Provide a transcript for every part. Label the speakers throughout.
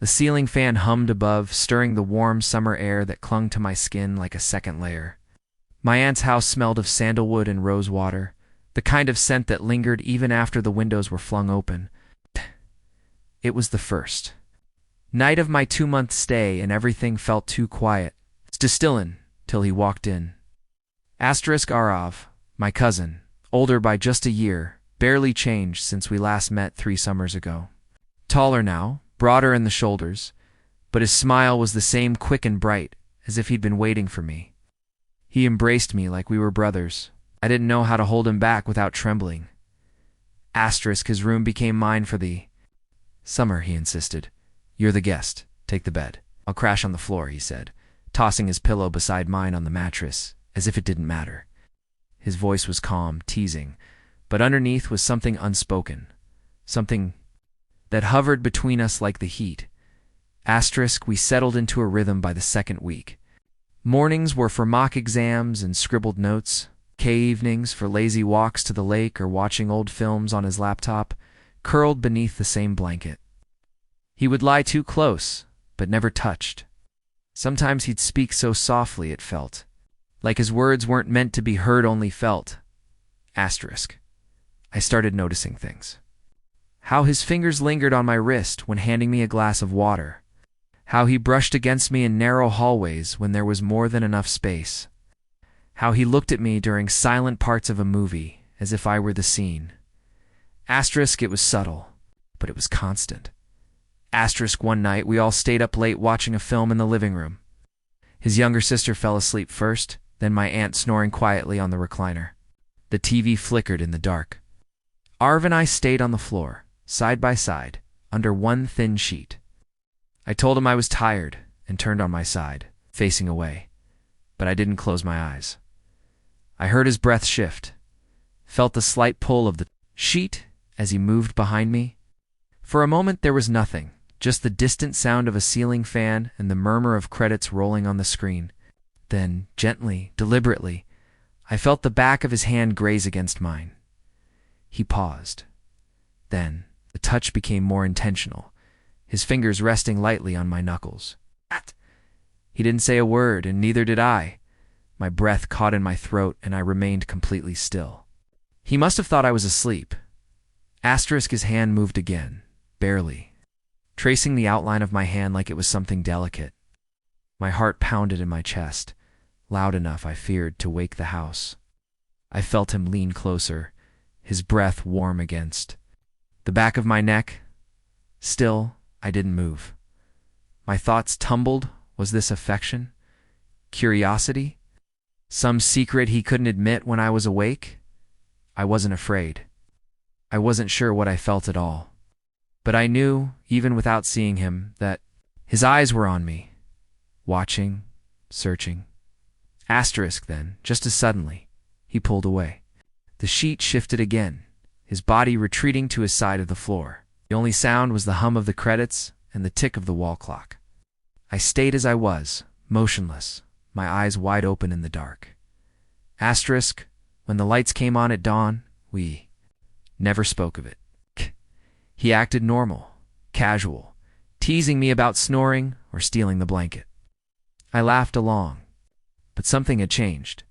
Speaker 1: The ceiling fan hummed above, stirring the warm summer air that clung to my skin like a second layer. My aunt's house smelled of sandalwood and rose water, the kind of scent that lingered even after the windows were flung open. It was the first night of my 2-month stay, and everything felt too quiet, stillin', till he walked in. Arav, my cousin, older by just a year, barely changed since we last met 3 summers ago. Taller now, broader in the shoulders, but his smile was the same quick and bright, as if he'd been waiting for me. He embraced me like we were brothers. I didn't know how to hold him back without trembling. His room became mine for the summer, he insisted. You're the guest. Take the bed. I'll crash on the floor, he said, tossing his pillow beside mine on the mattress, as if it didn't matter. His voice was calm, teasing, but underneath was something unspoken, something that hovered between us like the heat. We settled into a rhythm by the second week. Mornings were for mock exams and scribbled notes, evenings for lazy walks to the lake or watching old films on his laptop, curled beneath the same blanket. He would lie too close, but never touched. Sometimes he'd speak so softly it felt like his words weren't meant to be heard, only felt. I started noticing things. How his fingers lingered on my wrist when handing me a glass of water. How he brushed against me in narrow hallways when there was more than enough space. How he looked at me during silent parts of a movie, as if I were the scene. It was subtle, but it was constant. One night, we all stayed up late watching a film in the living room. His younger sister fell asleep first, then my aunt snoring quietly on the recliner. The TV flickered in the dark. Arv and I stayed on the floor, side by side, under one thin sheet. I told him I was tired and turned on my side, facing away, but I didn't close my eyes. I heard his breath shift, felt the slight pull of the sheet as he moved behind me. For a moment there was nothing, just the distant sound of a ceiling fan and the murmur of credits rolling on the screen. Then, gently, deliberately, I felt the back of his hand graze against mine. He paused. Then, the touch became more intentional, his fingers resting lightly on my knuckles. He didn't say a word, and neither did I. My breath caught in my throat, and I remained completely still. He must have thought I was asleep. His hand moved again, barely, tracing the outline of my hand like it was something delicate. My heart pounded in my chest, loud enough, I feared, to wake the house. I felt him lean closer, his breath warm against the back of my neck. Still, I didn't move. My thoughts tumbled. Was this affection? Curiosity? Some secret he couldn't admit when I was awake? I wasn't afraid. I wasn't sure what I felt at all. But I knew, even without seeing him, that his eyes were on me, watching, searching. Then, just as suddenly, he pulled away. The sheet shifted again, his body retreating to his side of the floor. The only sound was the hum of the credits and the tick of the wall clock. I stayed as I was, motionless, my eyes wide open in the dark. When the lights came on at dawn, we never spoke of it. He acted normal, casual, teasing me about snoring or stealing the blanket. I laughed along, but something had changed.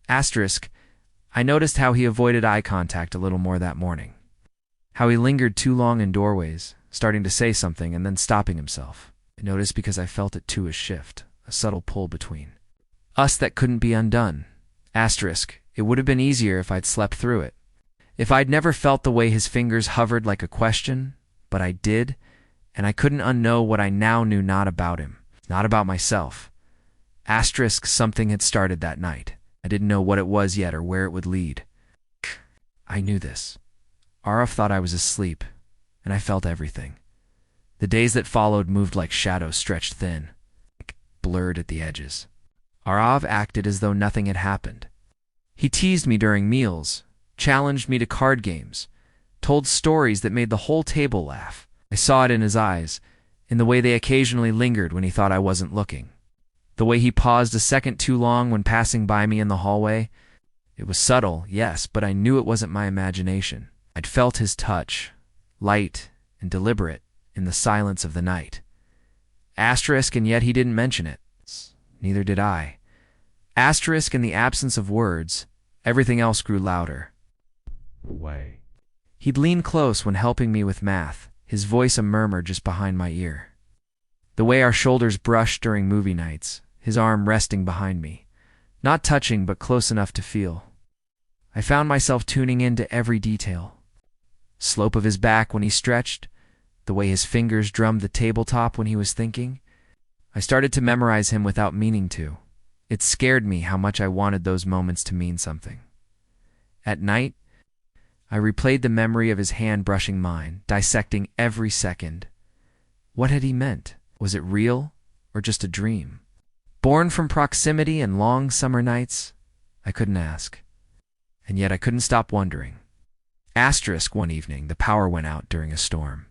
Speaker 1: I noticed how he avoided eye contact a little more that morning. How he lingered too long in doorways, starting to say something and then stopping himself. I noticed because I felt it too, a shift, a subtle pull between us that couldn't be undone. It would have been easier if I'd slept through it. If I'd never felt the way his fingers hovered like a question, but I did, and I couldn't unknow what I now knew not about him, not about myself. Something had started that night. I didn't know what it was yet or where it would lead. I knew this. Arav thought I was asleep, and I felt everything. The days that followed moved like shadows stretched thin, blurred at the edges. Arav acted as though nothing had happened. He teased me during meals, challenged me to card games, told stories that made the whole table laugh. I saw it in his eyes, in the way they occasionally lingered when he thought I wasn't looking. The way he paused a second too long when passing by me in the hallway. It was subtle, yes, but I knew it wasn't my imagination. I'd felt his touch, light and deliberate, in the silence of the night. Asterisk, and yet he didn't mention it. Neither did I. Asterisk, in the absence of words, everything else grew louder.
Speaker 2: Way.
Speaker 1: He'd lean close when helping me with math, his voice a murmur just behind my ear. The way our shoulders brushed during movie nights, his arm resting behind me, not touching but close enough to feel. I found myself tuning into every detail. Slope of his back when he stretched, the way his fingers drummed the tabletop when he was thinking. I started to memorize him without meaning to. It scared me how much I wanted those moments to mean something. At night, I replayed the memory of his hand brushing mine, dissecting every second. What had he meant? Was it real or just a dream? Born from proximity and long summer nights? I couldn't ask. And yet I couldn't stop wondering. Asterisk, one evening, the power went out during a storm.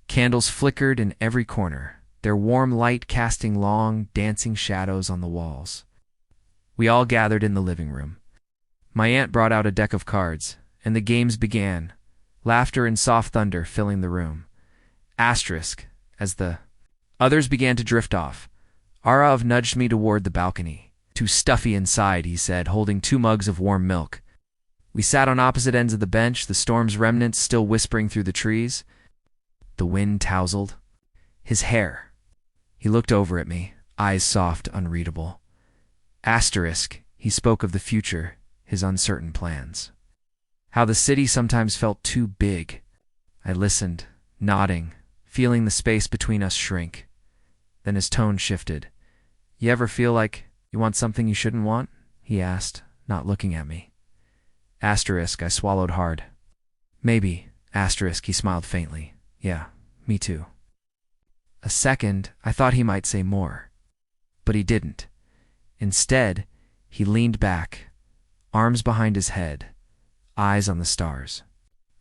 Speaker 1: Candles flickered in every corner, their warm light casting long, dancing shadows on the walls. We all gathered in the living room. My aunt brought out a deck of cards, and the games began, laughter and soft thunder filling the room. Asterisk, as the others began to drift off. Arav nudged me toward the balcony. Too stuffy inside, he said, holding 2 mugs of warm milk. We sat on opposite ends of the bench, the storm's remnants still whispering through the trees. The wind tousled. His hair. He looked over at me, eyes soft, unreadable. Asterisk, he spoke of the future, his uncertain plans. How the city sometimes felt too big. I listened, nodding, feeling the space between us shrink. Then his tone shifted. You ever feel like you want something you shouldn't want? He asked, not looking at me. Asterisk, I swallowed hard. Maybe, asterisk, he smiled faintly. Yeah, me too. A second, I thought he might say more. But he didn't. Instead, he leaned back, arms behind his head, eyes on the stars.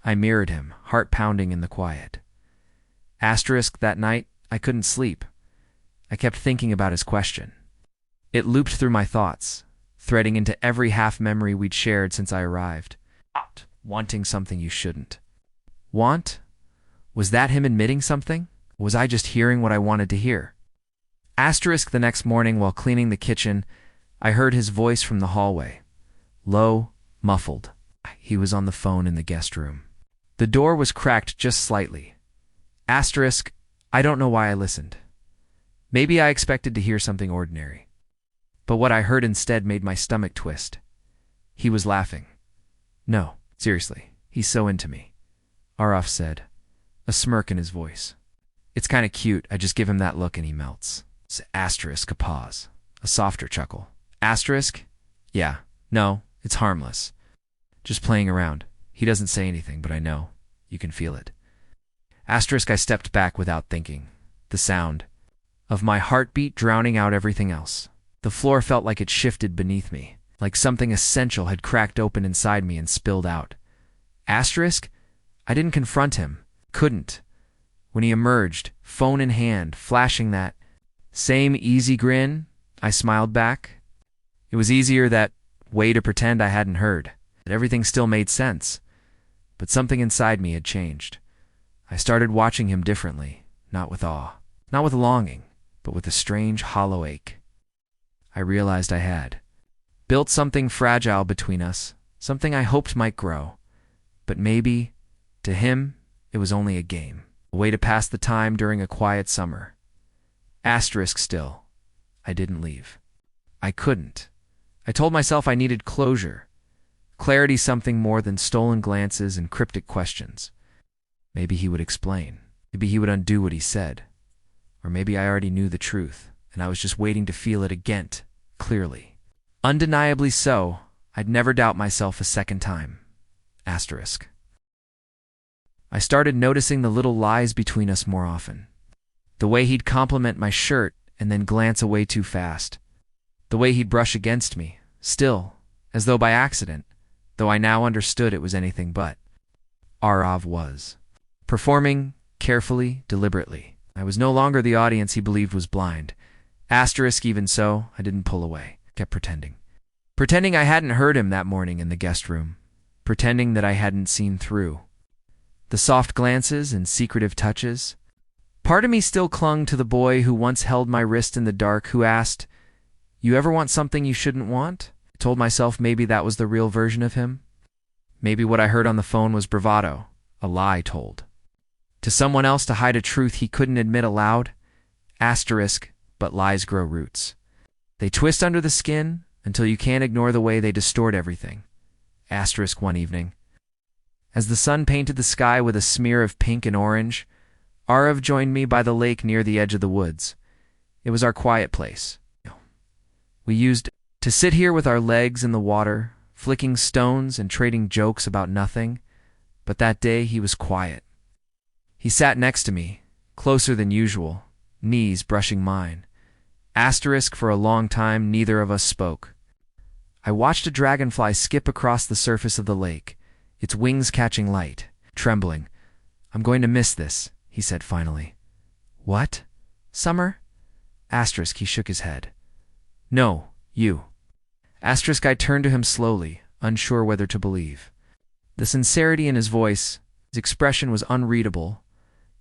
Speaker 1: I mirrored him, heart pounding in the quiet. Asterisk, that night, I couldn't sleep. I kept thinking about his question. It looped through my thoughts, threading into every half-memory we'd shared since I arrived. Wanting something you shouldn't. Want? Was that him admitting something? Or was I just hearing what I wanted to hear? Asterisk, the next morning while cleaning the kitchen, I heard his voice from the hallway. Low, muffled. He was on the phone in the guest room. The door was cracked just slightly. Asterisk, I don't know why I listened. Maybe I expected to hear something ordinary. But what I heard instead made my stomach twist. He was laughing. No, seriously, he's so into me. Araf said, a smirk in his voice. It's kind of cute, I just give him that look and he melts. Asterisk, a pause. A softer chuckle. Asterisk? Yeah, no, it's harmless. Just playing around. He doesn't say anything, but I know. You can feel it. Asterisk, I stepped back without thinking. The sound of my heartbeat drowning out everything else. The floor felt like it shifted beneath me, like something essential had cracked open inside me and spilled out. Asterisk? I didn't confront him. Couldn't. When he emerged, phone in hand, flashing that same easy grin, I smiled back. It was easier that way to pretend I hadn't heard, that everything still made sense. But something inside me had changed. I started watching him differently, not with awe, not with longing, but with a strange hollow ache. I realized I had built something fragile between us, something I hoped might grow. But maybe, to him, it was only a game, a way to pass the time during a quiet summer. Asterisk still, I didn't leave. I couldn't. I told myself I needed closure. Clarity, something more than stolen glances and cryptic questions. Maybe he would explain. Maybe he would undo what he said. Or maybe I already knew the truth, and I was just waiting to feel it again, clearly. Undeniably so, I'd never doubt myself a second time. Asterisk. I started noticing the little lies between us more often. The way he'd compliment my shirt and then glance away too fast. The way he'd brush against me, still, as though by accident, though I now understood it was anything but. Arav was. Performing, carefully, deliberately. I was no longer the audience he believed was blind. Asterisk, even so, I didn't pull away. Kept pretending. Pretending I hadn't heard him that morning in the guest room. Pretending that I hadn't seen through. The soft glances and secretive touches. Part of me still clung to the boy who once held my wrist in the dark, who asked, "You ever want something you shouldn't want?" I told myself maybe that was the real version of him. Maybe what I heard on the phone was bravado, a lie told to someone else to hide a truth he couldn't admit aloud. Asterisk, but lies grow roots. They twist under the skin until you can't ignore the way they distort everything. Asterisk one evening, as the sun painted the sky with a smear of pink and orange, Arav joined me by the lake near the edge of the woods. It was our quiet place. We used to sit here with our legs in the water, flicking stones and trading jokes about nothing. But that day he was quiet. He sat next to me, closer than usual, knees brushing mine. Asterisk, for a long time neither of us spoke. I watched a dragonfly skip across the surface of the lake, its wings catching light, trembling. "I'm going to miss this," he said finally. "What? Summer?" Asterisk, he shook his head. "No, you." Asterisk, I turned to him slowly, unsure whether to believe. The sincerity in his voice, his expression was unreadable,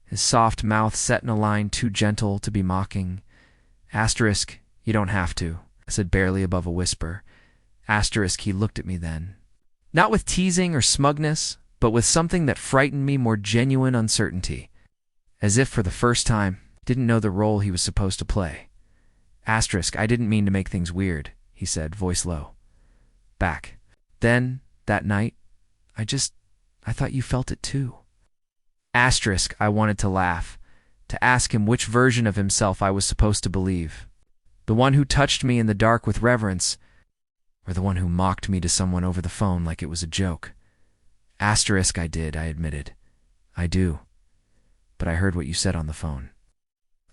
Speaker 1: his soft mouth set in a line too gentle to be mocking. "Asterisk, you don't have to," I said barely above a whisper. Asterisk, he looked at me then. Not with teasing or smugness, but with something that frightened me, more genuine uncertainty. As if for the first time, didn't know the role he was supposed to play. "Asterisk, I didn't mean to make things weird," he said, voice low. Back. "Then, that night, I thought you felt it too." Asterisk, I wanted to laugh, to ask him which version of himself I was supposed to believe. The one who touched me in the dark with reverence, or the one who mocked me to someone over the phone like it was a joke. Asterisk, I admitted. "I do. But I heard what you said on the phone."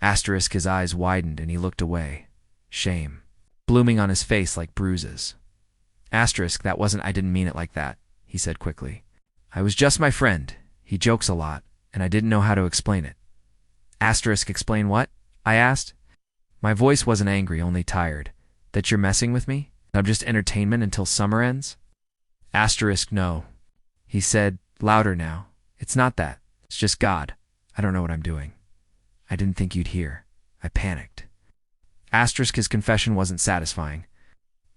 Speaker 1: Asterisk, his eyes widened and he looked away. Shame blooming on his face like bruises. Asterisk, I didn't mean it like that, he said quickly. "I was just my friend. He jokes a lot, and I didn't know how to explain it." Asterisk, explain what? I asked. My voice wasn't angry, only tired. "That you're messing with me? That I'm just entertainment until summer ends?" Asterisk, no. He said, louder now. "It's not that. It's just God. I don't know what I'm doing." I didn't think you'd hear. I panicked. Asterisk, his confession wasn't satisfying.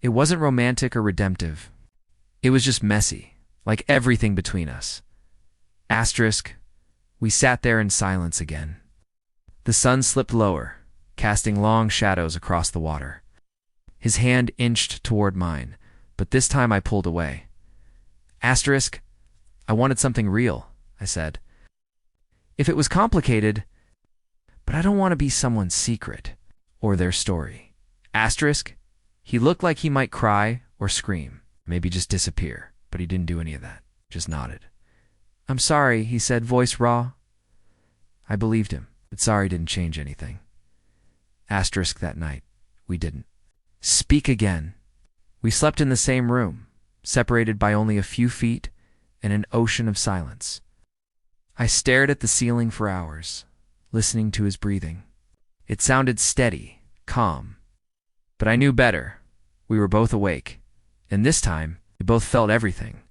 Speaker 1: It wasn't romantic or redemptive. It was just messy, like everything between us. Asterisk, we sat there in silence again. The sun slipped lower, casting long shadows across the water. His hand inched toward mine, but this time I pulled away. Asterisk, I wanted something real, I said. If it was complicated, but I don't want to be someone's secret or their story. Asterisk, he looked like he might cry or scream, maybe just disappear, but he didn't do any of that, just nodded. "I'm sorry," he said, voice raw. I believed him, but sorry didn't change anything. Asterisk, that night, we didn't speak again. We slept in the same room, separated by only a few feet and an ocean of silence. I stared at the ceiling for hours, listening to his breathing. It sounded steady, calm. But I knew better. We were both awake, and this time we both felt everything.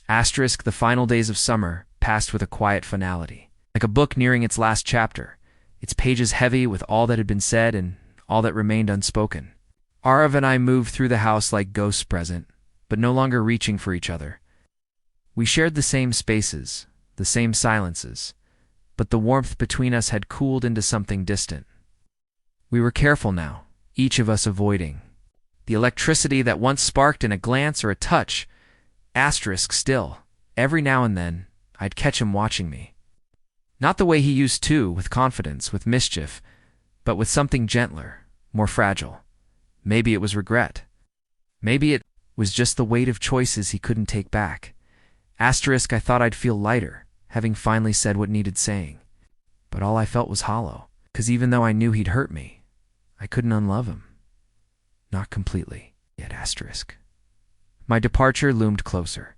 Speaker 1: Asterisk, the final days of summer passed with a quiet finality, like a book nearing its last chapter, its pages heavy with all that had been said and all that remained unspoken. Arav and I moved through the house like ghosts present, but no longer reaching for each other. We shared the same spaces, the same silences, but the warmth between us had cooled into something distant. We were careful now, each of us avoiding. The electricity that once sparked in a glance or a touch, asterisk still, every now and then, I'd catch him watching me. Not the way he used to, with confidence, with mischief, but with something gentler, more fragile. Maybe it was regret. Maybe it was just the weight of choices he couldn't take back. Asterisk, I thought I'd feel lighter, having finally said what needed saying. But all I felt was hollow, because even though I knew he'd hurt me, I couldn't unlove him. Not completely, yet asterisk. My departure loomed closer.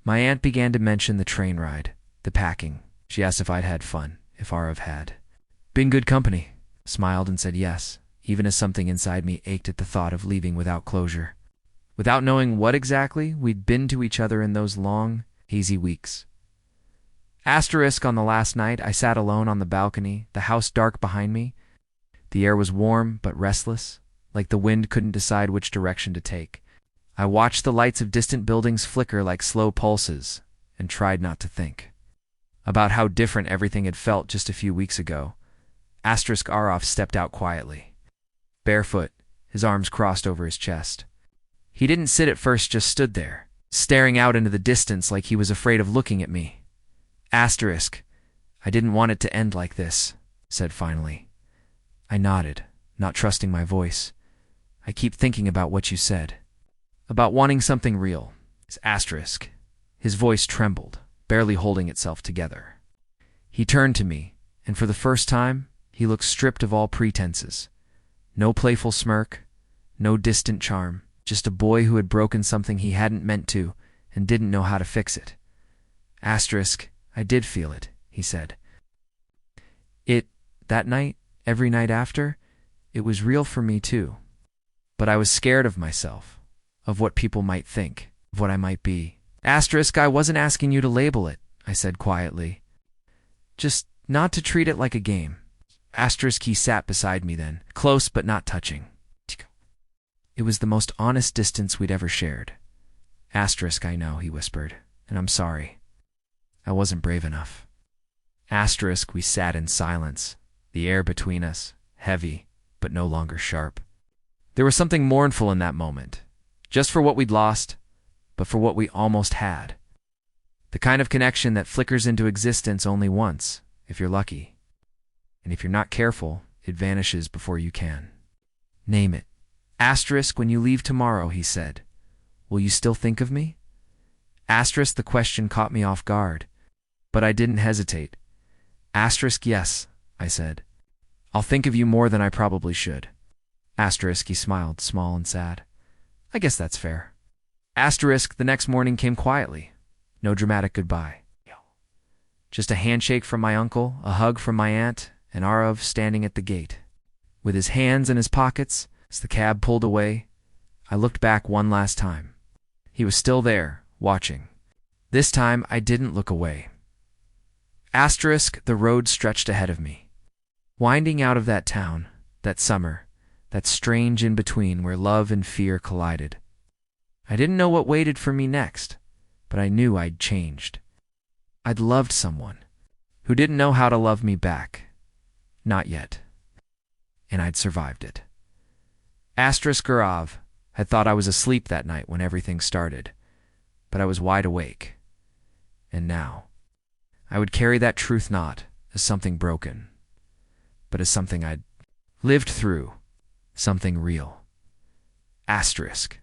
Speaker 1: My aunt began to mention the train ride, the packing. She asked if I'd had fun, if Arav had. "Been good company," smiled and said yes, even as something inside me ached at the thought of leaving without closure. Without knowing what exactly we'd been to each other in those long, hazy weeks. Asterisk on the last night, I sat alone on the balcony, the house dark behind me. The air was warm but restless, like the wind couldn't decide which direction to take. I watched the lights of distant buildings flicker like slow pulses and tried not to think about how different everything had felt just a few weeks ago. Asterisk Aroff stepped out quietly, barefoot, his arms crossed over his chest. He didn't sit at first, just stood there, staring out into the distance like he was afraid of looking at me. Asterisk, I didn't want it to end like this, said finally. I nodded, not trusting my voice. I keep thinking about what you said. About wanting something real. Asterisk. His voice trembled, barely holding itself together. He turned to me, and for the first time, he looked stripped of all pretenses. No playful smirk, no distant charm, just a boy who had broken something he hadn't meant to and didn't know how to fix it. Asterisk, I did feel it, he said. That night, every night after, it was real for me too. But I was scared of myself, of what people might think, of what I might be. Asterisk, I wasn't asking you to label it, I said quietly. Just not to treat it like a game. Asterisk, he sat beside me then, close but not touching. It was the most honest distance we'd ever shared. Asterisk, I know, he whispered, and I'm sorry. I wasn't brave enough. Asterisk, we sat in silence, the air between us, heavy, but no longer sharp. There was something mournful in that moment, just for what we'd lost, but for what we almost had. The kind of connection that flickers into existence only once, if you're lucky. And if you're not careful, it vanishes before you can. Name it. Asterisk, when you leave tomorrow, he said, will you still think of me? Asterisk, the question caught me off guard, but I didn't hesitate. Asterisk, yes, I said. I'll think of you more than I probably should. Asterisk, he smiled, small and sad. I guess that's fair. Asterisk, the next morning came quietly. No dramatic goodbye. Just a handshake from my uncle, a hug from my aunt, and Arav standing at the gate. With his hands in his pockets, as the cab pulled away, I looked back one last time. He was still there, watching. This time, I didn't look away. Asterisk, the road stretched ahead of me. Winding out of that town, that summer, that strange in-between where love and fear collided. I didn't know what waited for me next, but I knew I'd changed. I'd loved someone who didn't know how to love me back. Not yet. And I'd survived it. Asterisk Gurav had thought I was asleep that night when everything started, but I was wide awake. And now, I would carry that truth not as something broken, but as something I'd lived through, something real. Asterisk.